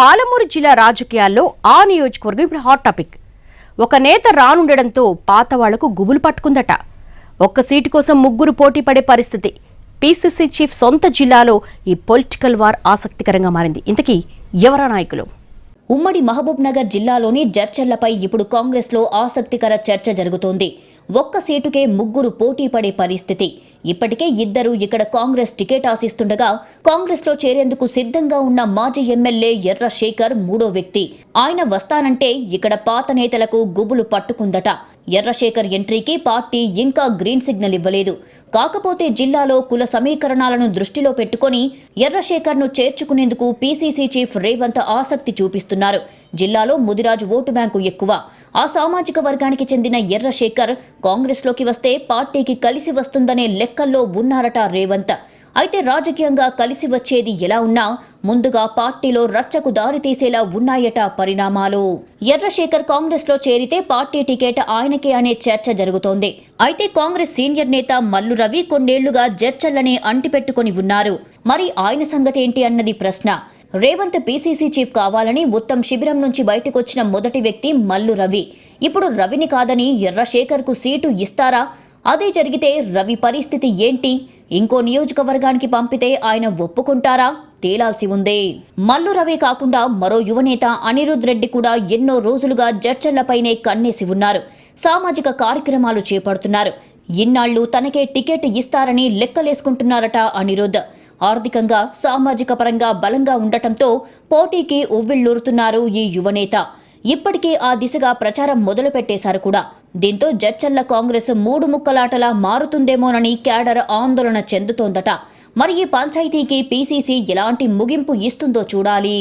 పాలమూరు జిల్లా రాజకీయాల్లో ఆ నియోజకవర్గం ఇప్పుడు హాట్ టాపిక్. ఒక నేత రానుండడంతో పాత వాళ్లకు గుబులు పట్టుకుందట. ఒక్క సీటు కోసం ముగ్గురు పోటీ పడే పరిస్థితి. పీసీసీ చీఫ్ సొంత జిల్లాలో ఈ పొలిటికల్ వార్ ఆసక్తికరంగా మారింది. ఇంతకీ ఎవరా నాయకులు? ఉమ్మడి మహబూబ్ నగర్ జిల్లాలోని జడ్చర్లపై ఇప్పుడు కాంగ్రెస్లో ఆసక్తికర చర్చ జరుగుతోంది. ఒక్క సీటుకే ముగ్గురు పోటీ పడే పరిస్థితి. ఇప్పటికే ఇద్దరు ఇక్కడ కాంగ్రెస్ టికెట్ ఆశిస్తుండగా కాంగ్రెస్లో చేరేందుకు సిద్ధంగా ఉన్న మాజీ ఎమ్మెల్యే ఎర్ర శేఖర్ మూడో వ్యక్తి. ఆయన వస్తానంటే ఇక్కడ పాత నేతలకు గుబులు పట్టుకుందట. ఎర్రశేఖర్ ఎంట్రీకి పార్టీ ఇంకా గ్రీన్ సిగ్నల్ ఇవ్వలేదు. కాకపోతే జిల్లాలో కుల సమీకరణాలను దృష్టిలో పెట్టుకుని ఎర్రశేఖర్ను చేర్చుకునేందుకు పీసీసీ చీఫ్ రేవంత్ ఆసక్తి చూపిస్తున్నారు. జిల్లాలో ముదిరాజు ఓటు బ్యాంకు ఎక్కువ. ఆ సామాజిక వర్గానికి చెందిన ఎర్రశేఖర్ కాంగ్రెస్లోకి వస్తే పార్టీకి కలిసి వస్తుందనే లెక్కల్లో ఉన్నారట రేవంత్. అయితే రాజకీయంగా కలిసి వచ్చేది ఎలా ఉన్నా ముందుగా పార్టీలో రచ్చకు దారితీసేలా ఉన్నాయట పరిణామాలు. ఎర్రశేఖర్ కాంగ్రెస్లో చేరితే పార్టీ టికెట్ ఆయనకే అనే చర్చ జరుగుతోంది. అయితే కాంగ్రెస్ సీనియర్ నేత మల్లు రవి కొన్నేళ్లుగా జడ్చర్లనే అంటిపెట్టుకుని ఉన్నారు. మరి ఆయన సంగతి ఏంటి అన్నది ప్రశ్న. రేవంత్ పీసీసీ చీఫ్ కావాలని ఉత్తమ్ శిబిరం నుంచి బయటకొచ్చిన మొదటి వ్యక్తి మల్లు రవి. ఇప్పుడు రవిని కాదని ఎర్రశేఖర్కు సీటు ఇస్తారా? అదే జరిగితే రవి పరిస్థితి ఏంటి? ఇంకో నియోజకవర్గానికి పంపితే ఆయన ఒప్పుకుంటారా? తేలాల్సి ఉంది. మల్లు రవి కాకుండా మరో యువనేత అనిరుద్ రెడ్డి కూడా ఎన్నో రోజులుగా జడ్చర్లపైనే కన్నేసి ఉన్నారు. సామాజిక కార్యక్రమాలు చేపడుతున్నారు. ఇన్నాళ్లు తనకే టికెట్ ఇస్తారని లెక్కలేసుకుంటున్నారట అనిరుద్. ఆర్థికంగా సామాజిక పరంగా బలంగా ఉండటంతో పోటీకి ఉవ్విళ్లూరుతున్నారు ఈ యువనేత. ఇప్పటికే ఆ దిశగా ప్రచారం మొదలుపెట్టేశారు కూడా. దీంతో జడ్చర్ల కాంగ్రెస్ మూడు ముక్కలాటలా మారుతుందేమోనని క్యాడర్ ఆందోళన చెందుతోందట. మరి ఈ పంచాయతీకి పీసీసీ ఎలాంటి ముగింపు ఇస్తుందో చూడాలి.